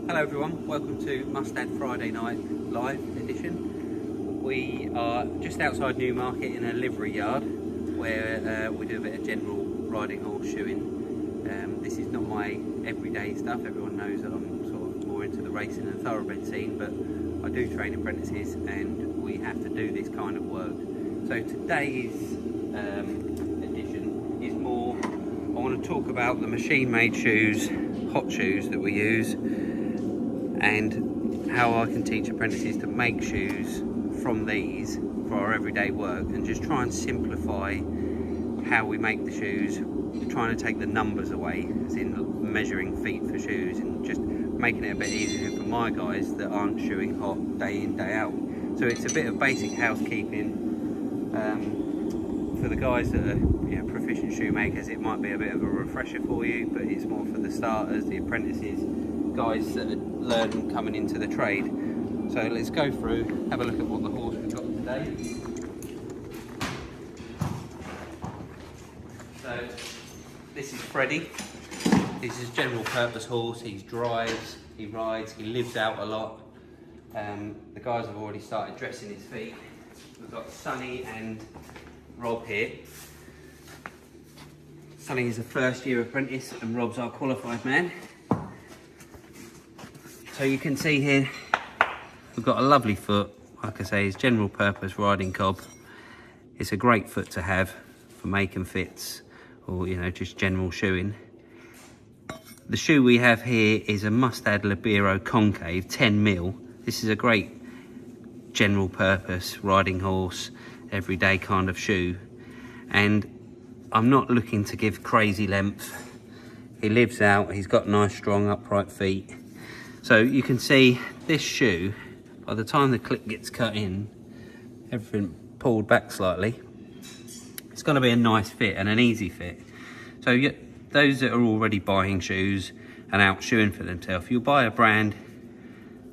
Hello everyone, welcome to Mustad Friday Night Live edition. We are just outside Newmarket in a livery yard where we do a bit of general riding horse shoeing. This is not my everyday stuff. Everyone knows that I'm sort of more into the racing and thoroughbred scene, but I do train apprentices and we have to do this kind of work. So today's edition is more, I want to talk about the machine-made shoes, hot shoes that we use, and how I can teach apprentices to make shoes from these for our everyday work, and just try and simplify how we make the shoes, trying to take the numbers away, as in measuring feet for shoes, and just making it a bit easier for my guys that aren't shoeing hot day in, day out. So it's a bit of basic housekeeping. For the guys that are proficient shoemakers, it might be a bit of a refresher for you, but it's more for the starters, the apprentices, guys that are learning coming into the trade. So let's go through, have a look at what the horse we've got today. So this is Freddie. This is general purpose horse. He drives, he rides, he lives out a lot. The guys have already started dressing his feet. We've got Sonny and Rob here. Sonny is a first year apprentice and Rob's our qualified man. So you can see here, we've got a lovely foot. Like I say, it's general purpose riding cob. It's a great foot to have for making fits or, just general shoeing. The shoe we have here is a Mustad Libero Concave 10mm. This is a great general purpose riding horse, everyday kind of shoe. And I'm not looking to give crazy length. He lives out, he's got nice strong upright feet. So you can see this shoe, by the time the clip gets cut in, everything pulled back slightly, it's going to be a nice fit and an easy fit. So those that are already buying shoes and out shoeing for themselves, you'll buy a brand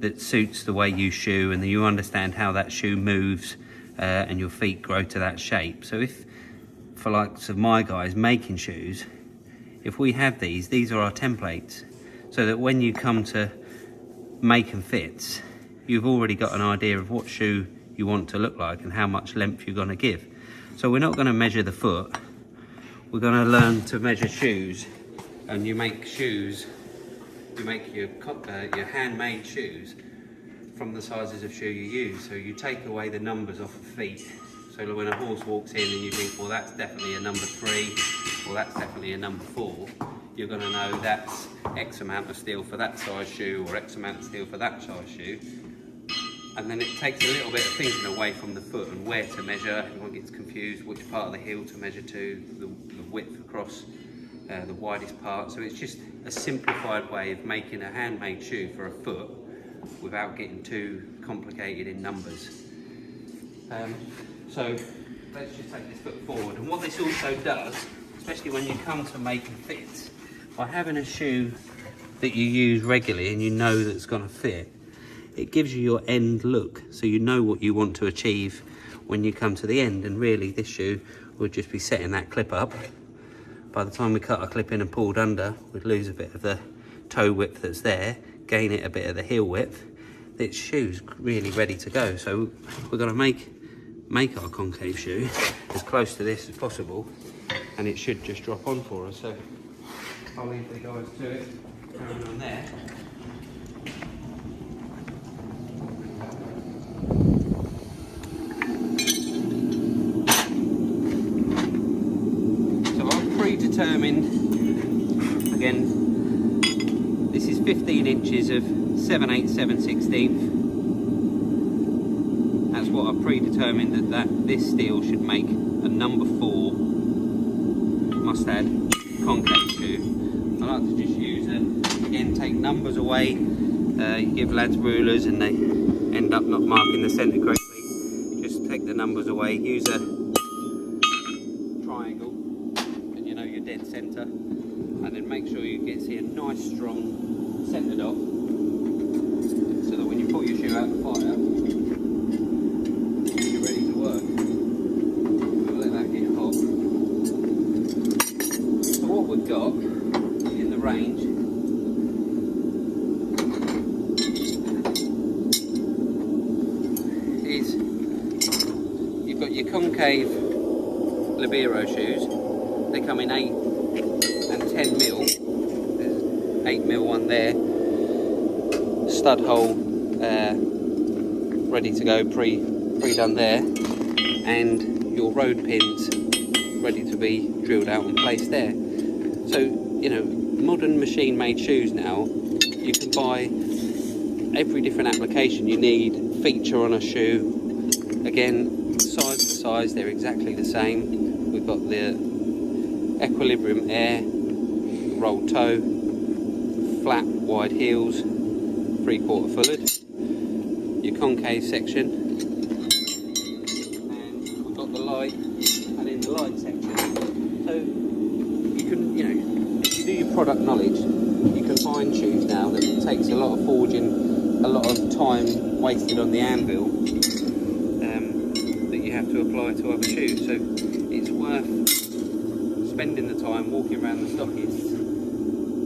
that suits the way you shoe and that you understand how that shoe moves and your feet grow to that shape. So if, for likes of my guys making shoes, if we have these are our templates, so that when you come to making fits, you've already got an idea of what shoe you want to look like and how much length you're going to give. So we're not going to measure the foot, we're going to learn to measure shoes. And you make shoes, you make your handmade shoes from the sizes of shoe you use. So you take away the numbers off of feet. So when a horse walks in and you think, well, that's definitely a number 3, or that's definitely a number 4, you're going to know that's X amount of steel for that size shoe, or X amount of steel for that size shoe. And then it takes a little bit of thinking away from the foot and where to measure. Everyone gets confused which part of the heel to measure to, the width across the widest part. So it's just a simplified way of making a handmade shoe for a foot without getting too complicated in numbers. So let's just take this foot forward. And what this also does, especially when you come to making fits, by having a shoe that you use regularly and you know that it's going to fit, it gives you your end look, so you know what you want to achieve when you come to the end. And really this shoe would just be setting that clip up. By the time we cut our clip in and pulled under, we'd lose a bit of the toe width that's there, gain it a bit of the heel width. This shoe's really ready to go. So we're going to make our concave shoe as close to this as possible, and it should just drop on for us. So I'll leave the guys to it, carrying on there. So I've predetermined, again, this is 15 inches of 7/8, 7/16. That's what I've predetermined that this steel should make a number 4 Mustad concave shoe. I like to just use it, again, take numbers away. You give lads rulers and they end up not marking the centre correctly. Just take the numbers away, use a triangle and you know your dead centre, and then make sure you get see a nice strong centre dot, so that when you pull your shoe out the fire, you're ready to work. We'll let that get hot. So what we've got in the range concave Libero shoes. They come in 8 and 10 mil. There's 8 mil one there. Stud hole ready to go, pre-done there, and your road pins ready to be drilled out and placed there. So, you know, modern machine-made shoes now, you can buy every different application you need, feature on a shoe. Again, size to size, they're exactly the same. We've got the Equilibrium Air, rolled toe, flat wide heels, 3/4 fullered, your concave section, and we've got the light, and in the light section. So you can, you know, if you do your product knowledge, you can find shoes now that it takes a lot of forging, a lot of time wasted on the anvil, that you have to apply to other shoes. So it's worth spending the time walking around the stockists.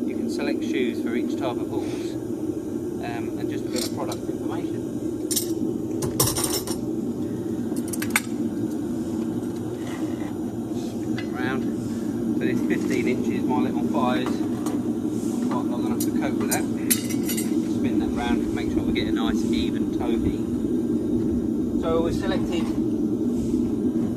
You can select shoes for each type of horse, and just a bit of product information. Spin that round. So this 15 inches, my little fires, quite long enough to cope with that. Spin that round, make sure we get a nice even toe beat. So we selected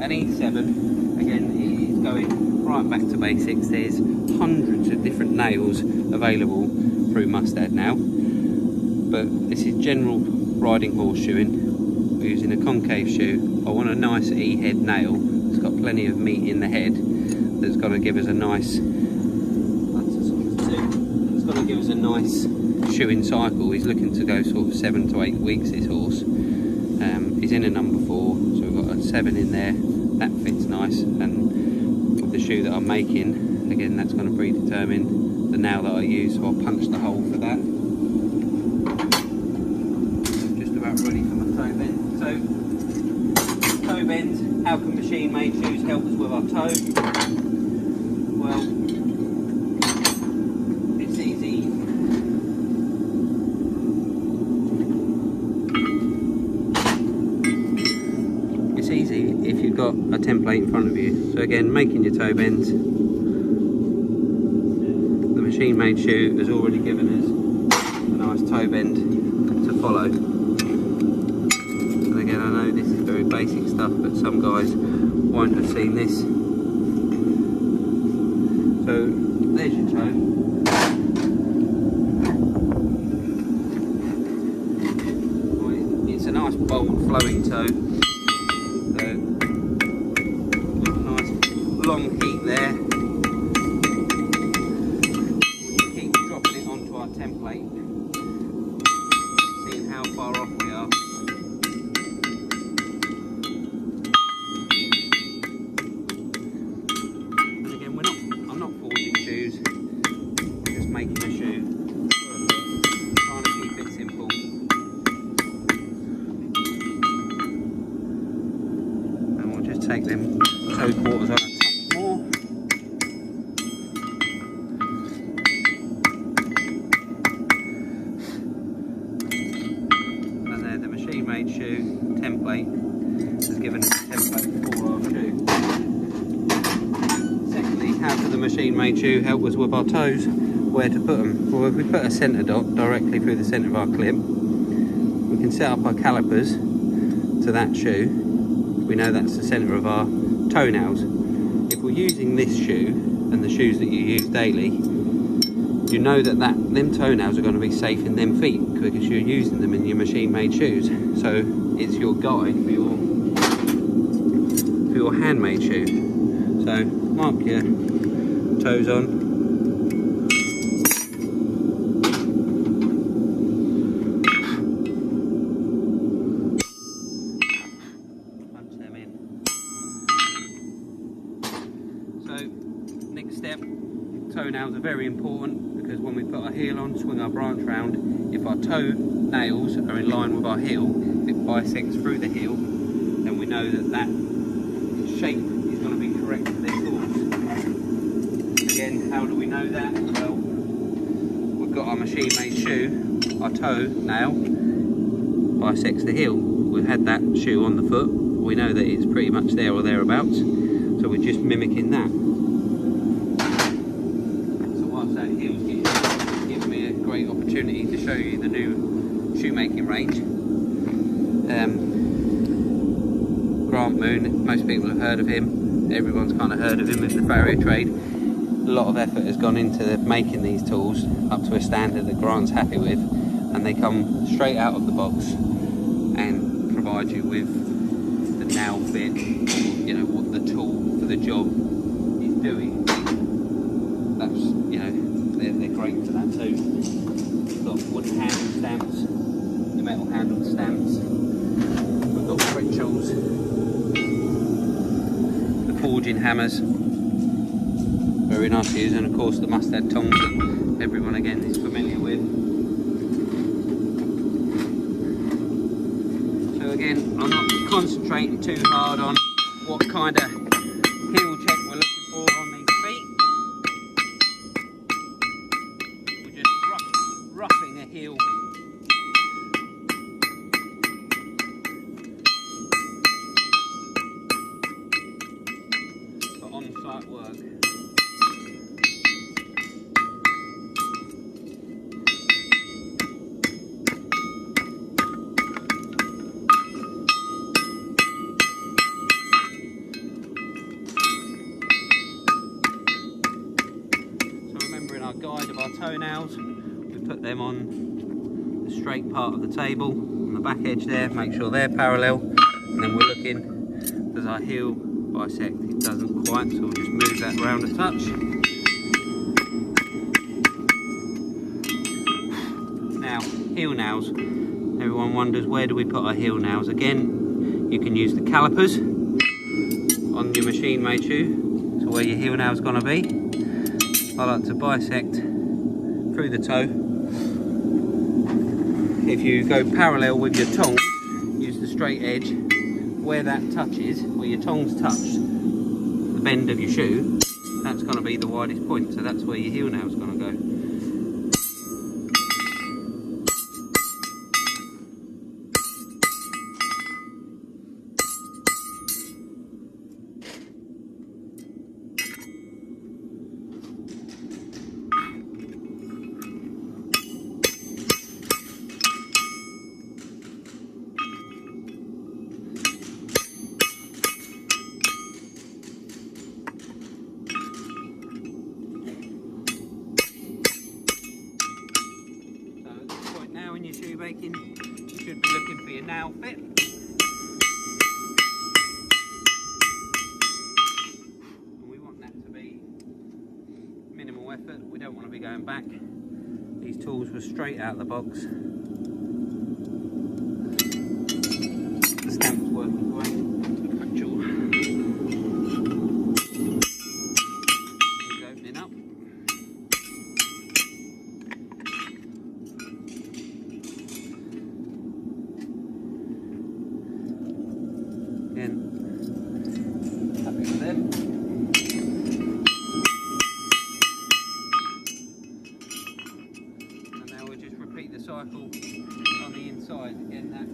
an E7. Again, it is going right back to basics. There's hundreds of different nails available through Mustad now, but this is general riding horse shoeing. We're using a concave shoe. I want a nice E-head nail. It's got plenty of meat in the head. That's going to give us a nice. It's going to give us a nice shoeing cycle. He's looking to go sort of 7 to 8 weeks. This horse. He's in a number 4, so we've got a 7 in there. That fits nice, and with the shoe that I'm making, again, that's going to predetermine the nail that I use, so I'll punch the hole for that. I'm just about ready for my toe bend. So, toe bends, how can machine-made shoes help us with our toe? Well, it's easy. It's easy if you've got a template in front of you. So again, making your toe bends. The machine-made shoe has already given us a nice toe bend to follow. And again, I know this is very basic stuff, but some guys won't have seen this. So there's your toe. It's a nice bold flowing toe. Long heat there. We keep dropping it onto our template, seeing how far off we are. And again, I'm not forging shoes, I'm just making a shoe. Trying to keep it simple. And we'll just take them toe quarters on. Made shoe template has given us a template for our shoe. Secondly, how does the machine made shoe help us with our toes? Where to put them? Well, if we put a centre dot directly through the centre of our clip, we can set up our calipers to that shoe. We know that's the centre of our toenails. If we're using this shoe and the shoes that you use daily, you know that them toenails are going to be safe in them feet because you're using them in your machine-made shoes. So it's your guide for your handmade shoe. So mark your toes on. Punch them in. So next step, toenails are very important, because when we put our heel on, swing our branch round, if our toe nails are in line with our heel, if it bisects through the heel, then we know that shape is going to be correct for this horse. Again, how do we know that? Well, we've got our machine-made shoe, our toe nail bisects the heel. We've had that shoe on the foot, we know that it's pretty much there or thereabouts, so we're just mimicking that. So whilst that heel's gives me a great opportunity to show you the new shoemaking range. Grant Moon, most people have heard of him, everyone's kind of heard of him in the farrier trade. A lot of effort has gone into making these tools up to a standard that Grant's happy with, and they come straight out of the box and provide you with the nail fit, or you know what the tool for the job is doing. That's, you know, they're great for that too. We've got wooden handle stamps, the metal handle stamps. We've got Frenchels, the forging hammers, very nice to use, and of course the Mustad tongs that everyone again is familiar with. So again, I'm not concentrating too hard on what kind of heel check we're looking for on these feet. We're just roughing a heel. For on-site work. Guide of our toenails, we put them on the straight part of the table on the back edge there, make sure they're parallel, and then we're looking, does our heel bisect? It doesn't quite, so we'll just move that round a touch. Now, heel nails, everyone wonders where do we put our heel nails. Again, you can use the calipers on your machine made shoe, so where your heel nail's going to be. I like to bisect through the toe. If you go parallel with your tongs, use the straight edge, where that touches, where your tongs touch the bend of your shoe, that's going to be the widest point, so that's where your heel nail's going to go. When you're shoemaking, you should be looking for your nail fit. And we want that to be minimal effort. We don't want to be going back. These tools were straight out of the box. The stamp's working great. It's opening up. Happy with them. And now we'll just repeat the cycle on the inside. Again, that.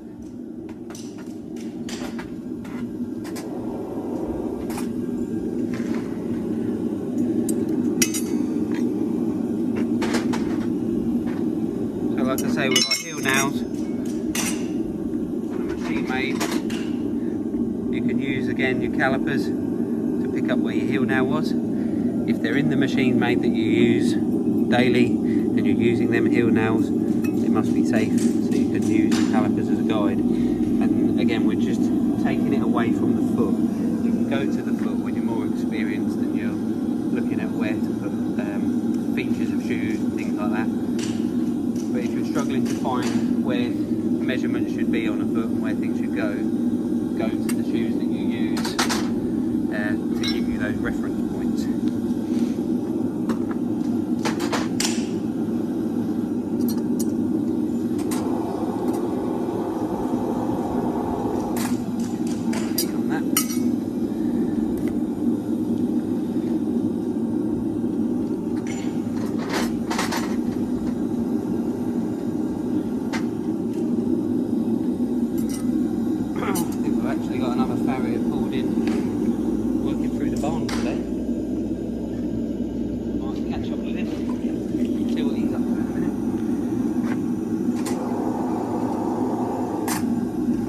So like I say, with our heel nails, machine made, you can use again your calipers to pick up where your heel nail was. If they're in the machine made that you use daily and you're using them heel nails, it must be safe, so you can use the calipers as a guide. And again, we're just taking it away from the foot. You can go to the foot when you're more experienced and you're looking at where to put features of shoes and things like that. But if you're struggling to find where measurements should be on a foot and where things should go to the shoes that you use to give you those reference points. On that. actually got another farrier pulled in, working through the barn today. Might catch up with him, see what he's up to in a minute.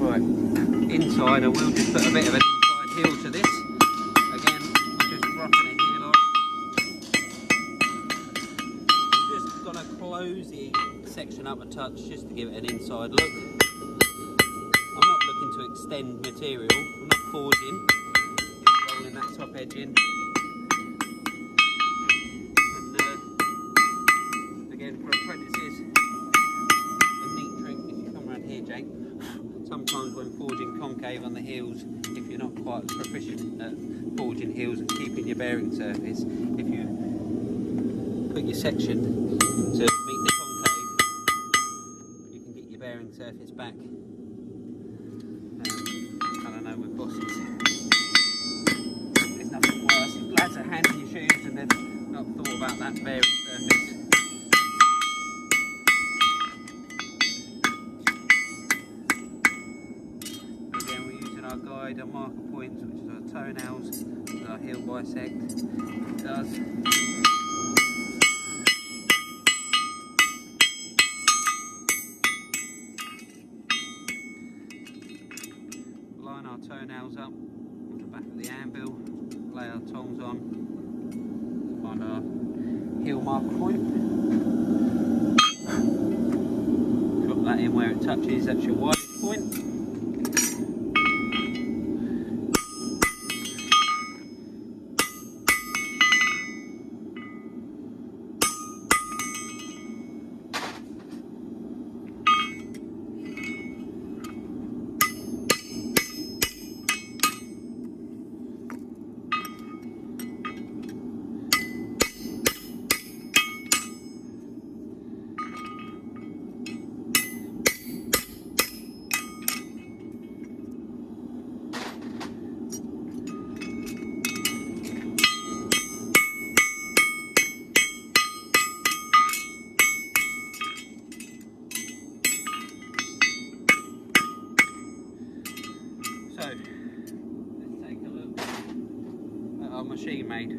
Right, inside I will just put a bit of an inside heel to this. Again, I'm just roughing a heel on. I'm just going to close the section up a touch just to give it an inside look. I'm not looking to extend material, I'm not forging, just rolling that top edge in. And again, for apprentices, a neat trick if you come around here, Jake. Sometimes when forging concave on the heels, if you're not quite proficient at forging heels and keeping your bearing surface, if you put your section to meet the concave, you can get your bearing surface back. I don't know, with bosses, there's nothing worse. Lads are handing your shoes and they've not thought about that bearing surface. Again, we're using our guide, our marker points, which is our toenails, and our heel bisect. It does. Line our toenails up on the back of the anvil, lay our tongs on, find our heel marker point, drop that in where it touches, that's your widest point. So, let's take a look at our machine made.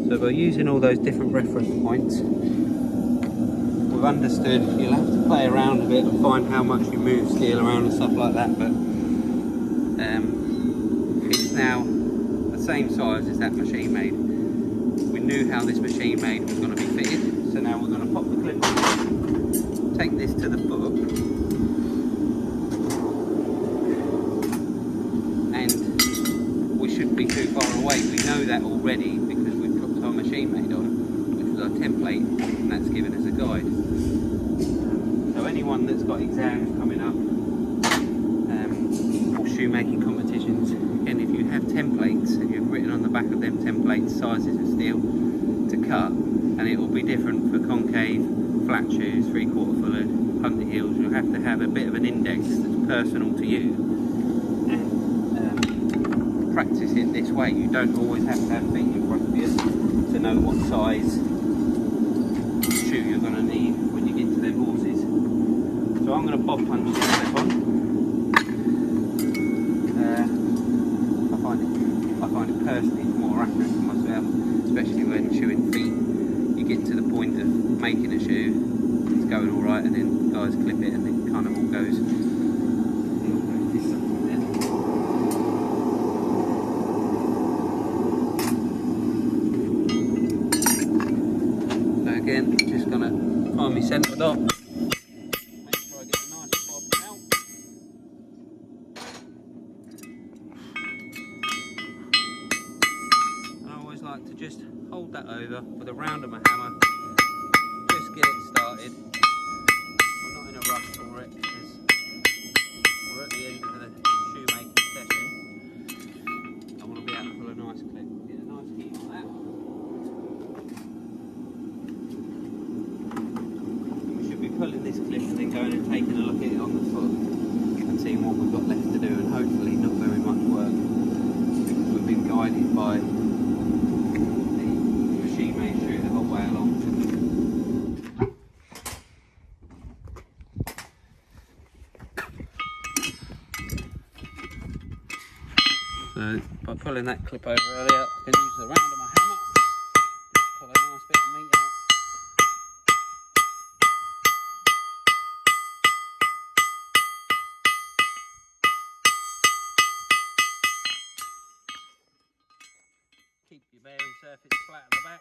So by using all those different reference points, we've understood you'll have to play around a bit and find how much you move steel around and stuff like that, but it's now the same size as that machine made. We knew how this machine made was going to be fitted, so now we're going to pop the clip on, take this to the foot, and we shouldn't be too far away. We know that already because we've put our machine made on, which was our template, and that's given us a guide. So anyone that's got exams coming up or shoemaking competitions, again, if you have templates and you've written on the back of them templates sizes of steel to cut, and it will be different for concave, flat shoes, 3/4 full hood, hunter heels, you'll have to have a bit of an index that's personal to you and practice it this way. You don't always have to have feet in front of you to know what size shoe you're going to need when you get to them horses. So I'm going to bob punch this clip on. I find it personally more accurate for myself, especially when shoeing feet. You get to the point of making a shoe, it's going all right, and then guys clip it and it kind of all goes. So again, just gonna find my centre dot. Make sure I get a nice bob out. And I always like to just hold that over with a round of my hammer. Just get it started. We're not in a rush for it because we're at the end of the shoemaking session. I want to be able to pull a nice clip. Get a nice heat on that. We should be pulling this clip and then going and taking a look at it on the foot and seeing what we've got left to do, and hopefully not very much work because we've been guided by the machine made shoe the whole way along. So by pulling that clip over earlier, I can use the round of my hammer, pull a nice bit of meat out. Keep your bearing surface flat at the back.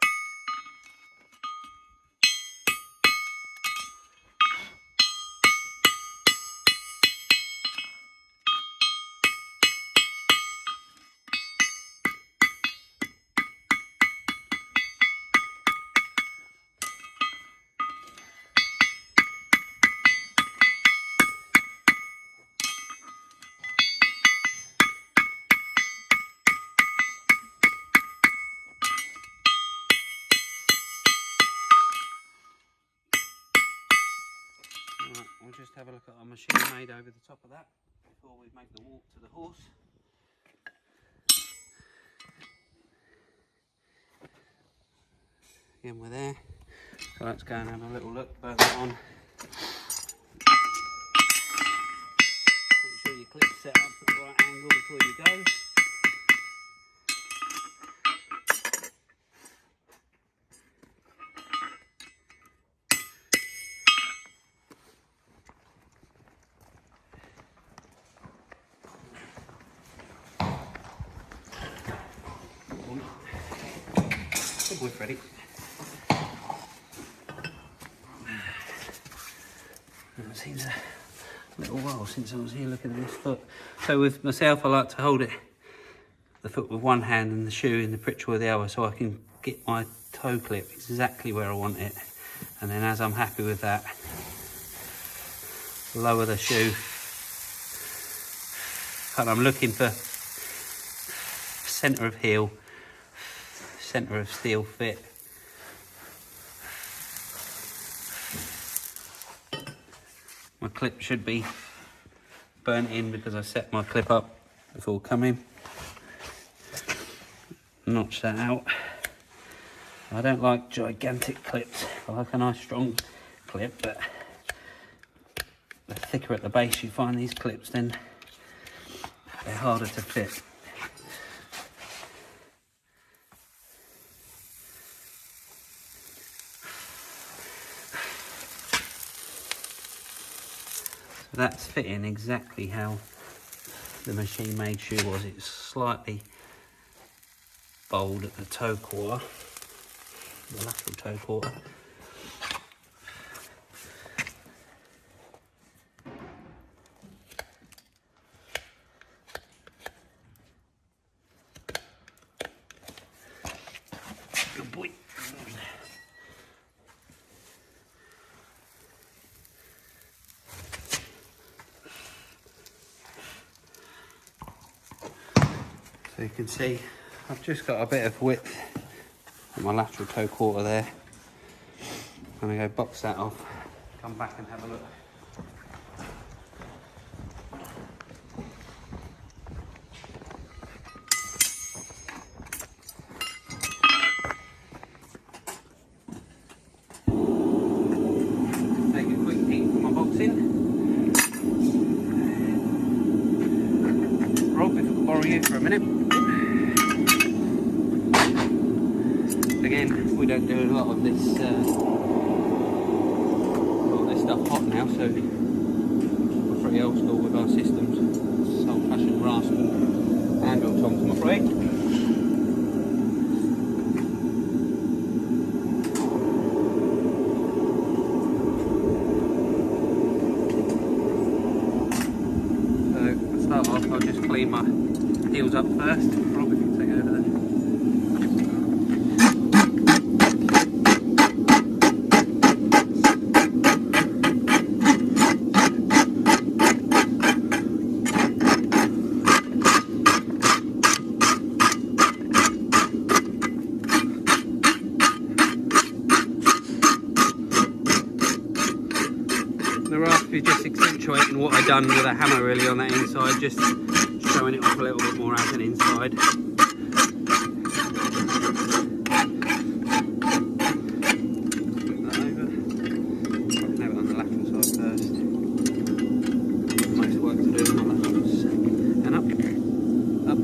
Right, we'll just have a look at our machine made over the top of that before we make the walk to the horse. Again, we're there. So let's go and have a little look further on. Make sure your clip's set up at the right angle before you go. We're ready. It seems a little while since I was here looking at this foot. So with myself, I like to hold it, the foot with one hand and the shoe in the pritchel with the other, so I can get my toe clip exactly where I want it. And then as I'm happy with that, lower the shoe. And I'm looking for centre of heel, centre of steel fit. My clip should be burnt in because I set my clip up before coming. Notch that out. I don't like gigantic clips. I like a nice strong clip, but the thicker at the base you find these clips, then they're harder to fit. So that's fitting exactly how the machine made shoe was. It's slightly bold at the toe quarter, the lateral toe quarter. Good boy. So you can see I've just got a bit of width on my lateral toe quarter there. I'm going to go box that off, come back and have a look. Take a quick peek from my boxing. Rob, if I could borrow you for a minute. Again, we don't do a lot of this stuff hot now, so we're pretty old school with our systems. It's old-fashioned rasp handle tongs, I'm afraid. So to start off, I'll just clean my heels up first. Rob, if you can take over there. The rasp is just accentuating what I've done with a hammer really on that inside, just showing it off a little bit more as an inside. Flip that over. Have it on the lateral side first. Most work to do on the laterals. And up, up.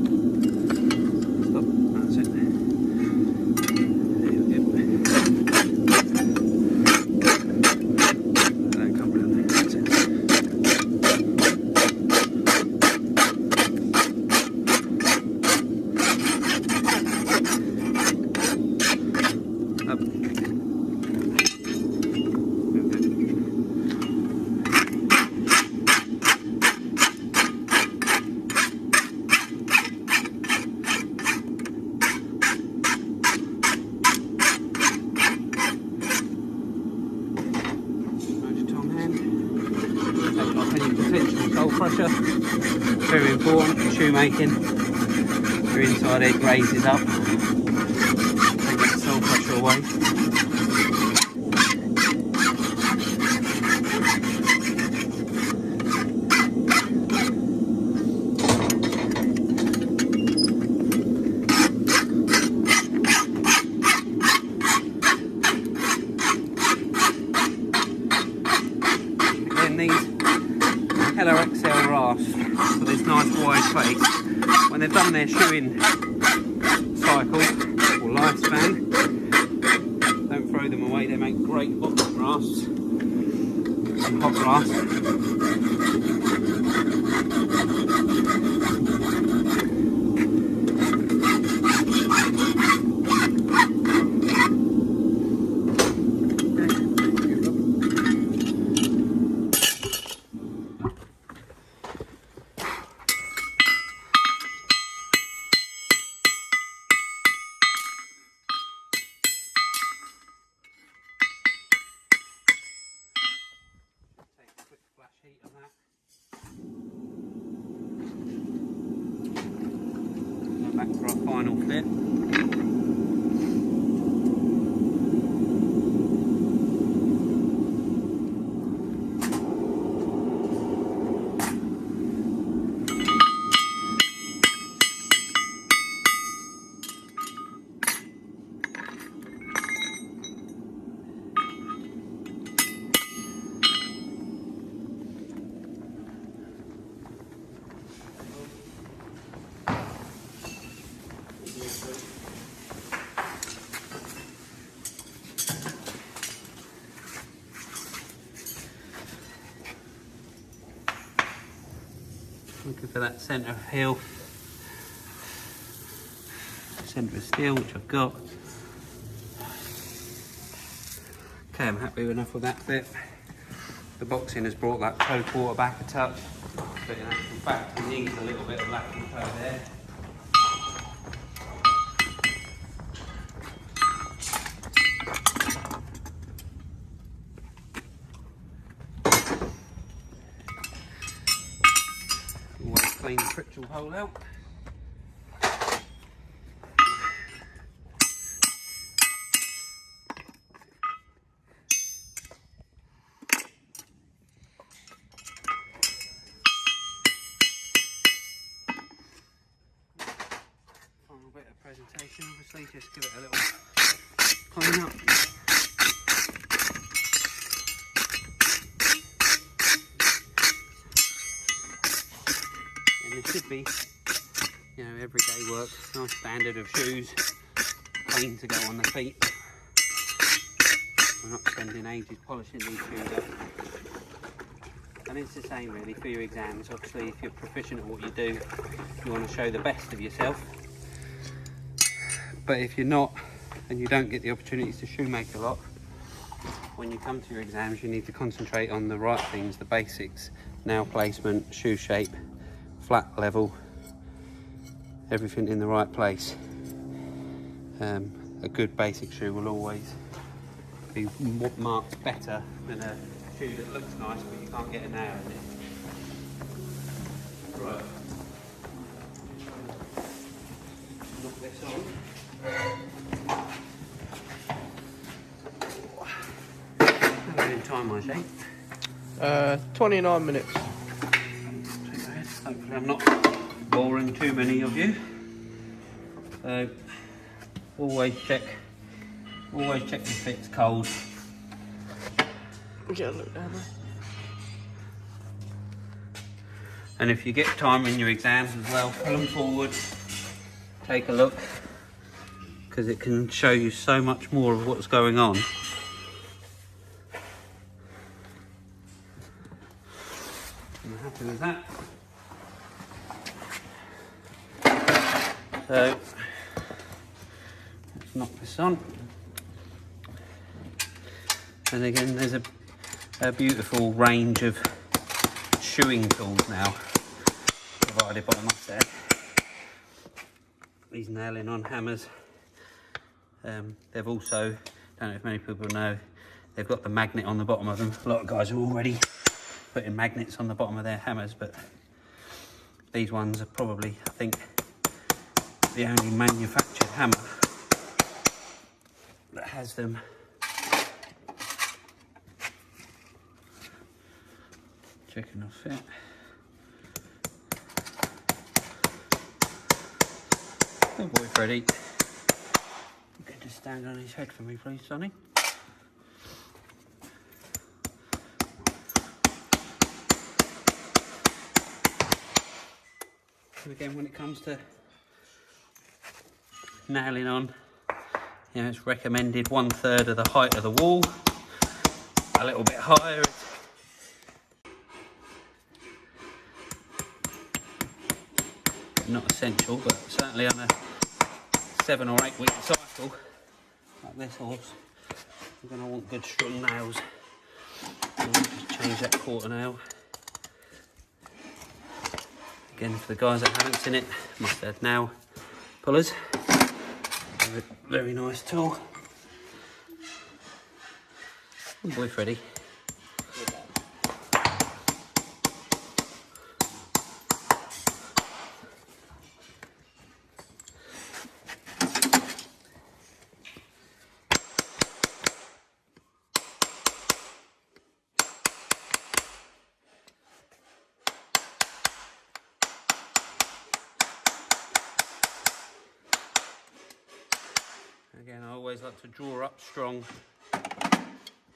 habitual sole crusher. Very important for shoemaking. Your inside edge raises up. Take that sole crusher away. For this nice wide place, when they've done their shoeing cycle or lifespan, don't throw them away. They make great box grass and hot grass. Heat of that. Go back for our final fit. Looking for that centre of heel, centre of steel, which I've got. Okay, I'm happy enough with that fit. The boxing has brought that toe quarter back a touch, but in actual fact it needs a little bit of lacking toe there. Clean the friction hole out. Final bit of presentation, obviously, just give it a little clean up. It should be, you know, everyday work, nice standard of shoes, clean to go on the feet. We're not spending ages polishing these shoes up. And it's the same really for your exams. Obviously, if you're proficient at what you do, you want to show the best of yourself. But if you're not, and you don't get the opportunities to shoemake a lot, when you come to your exams, you need to concentrate on the right things, the basics, nail placement, shoe shape, flat level, everything in the right place. A good basic shoe will always be marked better than a shoe that looks nice but you can't get a nail in it. Right. Knock this on. How are we in time, my shape? 29 minutes. Hopefully I'm not boring too many of you. So always check the fit's cold. Yeah, look down there. And if you get time in your exams as well, pull them forward, take a look, because it can show you so much more of what's going on. I'm happy with that. So let's knock this on. And again, there's a beautiful range of shoeing tools now provided by Mustad. These nailing on hammers. They've also, don't know if many people know, they've got the magnet on the bottom of them. A lot of guys are already putting magnets on the bottom of their hammers, but these ones are probably, I think, the only manufactured hammer that has them. Checking they'll fit. Good boy, Freddie. You can just stand on his head for me, please, Sonny. And again, when it comes to nailing on, you know, it's recommended 1/3 of the height of the wall, a little bit higher. Not essential, but certainly on a 7 or 8 week cycle like this horse, you're going to want good strong nails. So we'll just change that quarter nail. Again, for the guys that haven't seen it, Mustad nail pullers. Very nice tool. Good boy, Freddie. Again, I always like to draw up strong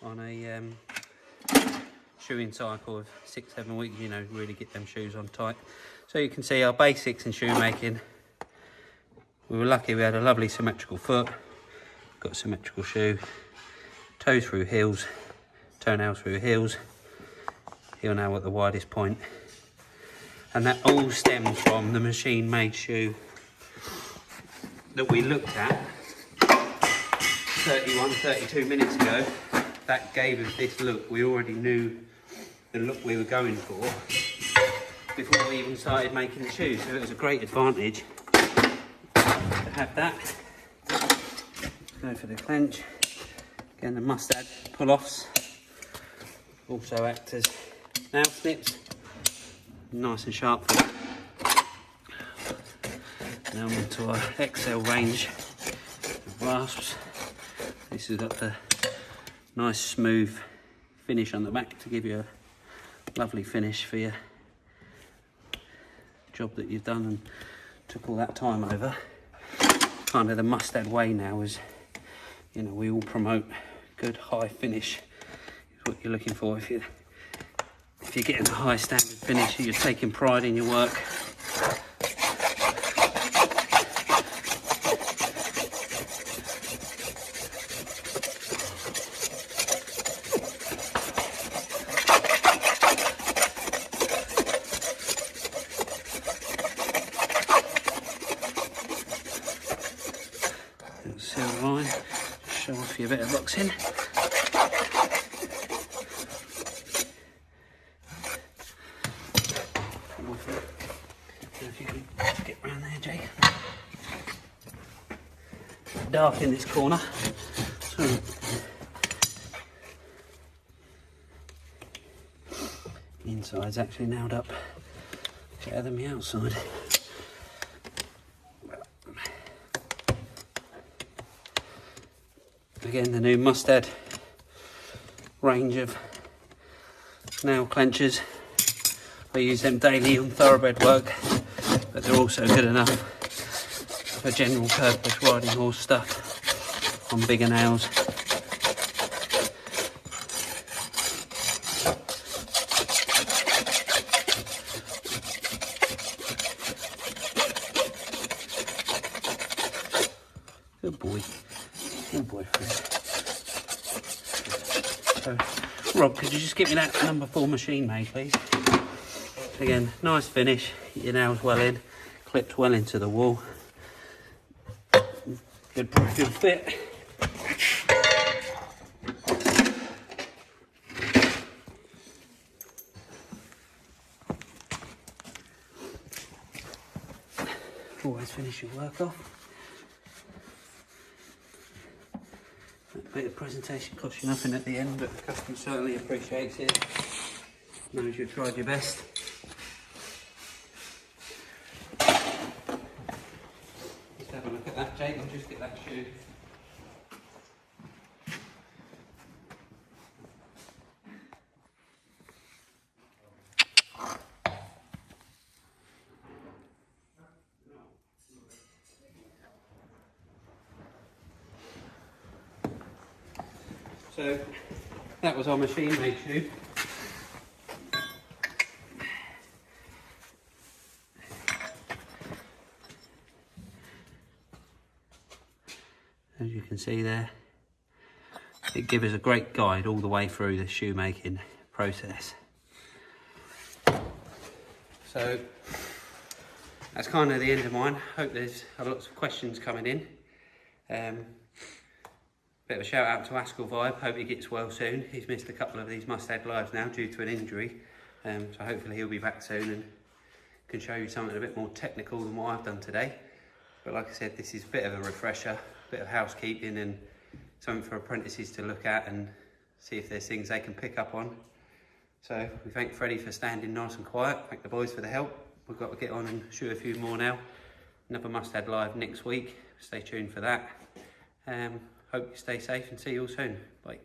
on a shoeing cycle of 6-7 weeks, you know, really get them shoes on tight. So you can see our basics in shoemaking. We were lucky we had a lovely symmetrical foot, got a symmetrical shoe, toes through heels, toenails through heels, heel nail at the widest point. And that all stems from the machine made shoe that we looked at 32 minutes ago. That gave us this look. We already knew the look we were going for before we even started making the shoes, so it was a great advantage to have that. Go for the clench. Again, the Mustad pull-offs also act as nail snips, nice and sharp for that. Now on to our XL range of rasps. This has got the nice smooth finish on the back to give you a lovely finish for your job that you've done and took all that time over. Kind of the Mustad way now is, you know, we all promote good high finish is what you're looking for. If you're getting a high standard finish, you're taking pride in your work. Seal line, show off your bit of boxing. If you can get round there, Jake. Dark in this corner. So the inside's actually nailed up better than the outside. Again, the new Mustad range of nail clenchers. I use them daily on thoroughbred work, but they're also good enough for general purpose riding horse stuff on bigger nails. Good boy. Good boy, Fred. So, Rob, could you just get me that number 4 machine made, please? Again, nice finish, your nails well in, clipped well into the wall. Good fit. Always finish your work off. That bit of presentation costs you nothing at the end, but the customer certainly appreciates it. knows you've tried your best. Let's have a look at that, Jake. I'll just get that shoe. So that was our machine made shoe. As you can see there, it gives us a great guide all the way through the shoemaking process. So that's kind of the end of mine. Hope there's lots of questions coming in. Bit of a shout out to Askell Vibe, hope he gets well soon. He's missed a couple of these Mustad lives now due to an injury, so hopefully he'll be back soon and can show you something a bit more technical than what I've done today. But like I said, this is a bit of a refresher, a bit of housekeeping and something for apprentices to look at and see if there's things they can pick up on. So we thank Freddie for standing nice and quiet, thank the boys for the help. We've got to get on and shoot a few more now. Another Mustad live next week, stay tuned for that. Hope you stay safe and see you all soon. Bye.